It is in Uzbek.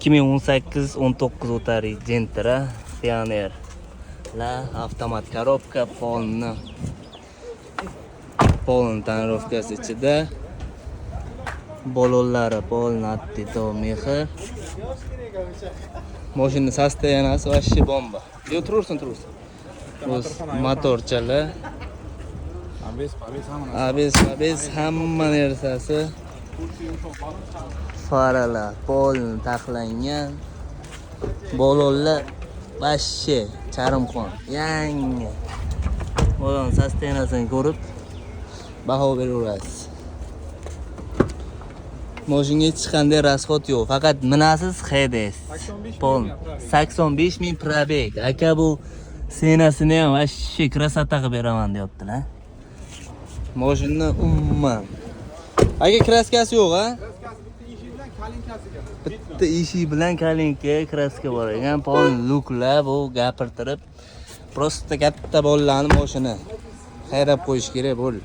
2018-19 o'tari Gentra Pioneer la avtomat korobka polni tonirovkasi ichida balonlari polnatdi to mexi. Mashina sostoyanasi вообще bomba. Yo tursin. Motorchalar. Abes hamma narsasi. Faralar polni taxlangan. Balonlar вообще charimqon. Yangi. Balon sostoyanasini ko'rib baho beraverasiz. Mashinaga hech qanday rasxod yo'q. Faqat minasiz haydes. Pol 85 ming probeg. Aka bu senasini ham вообще krasota qilib beraman deyaptilar. Mashina umuman. Aka kraskasi yo'q, ha? Bitta eshik bilan kalinka kraska bor ekan. Pol luklar bu gapirtirib prosta katta bolalarning mashina haydab qo'yish kerak bo'l.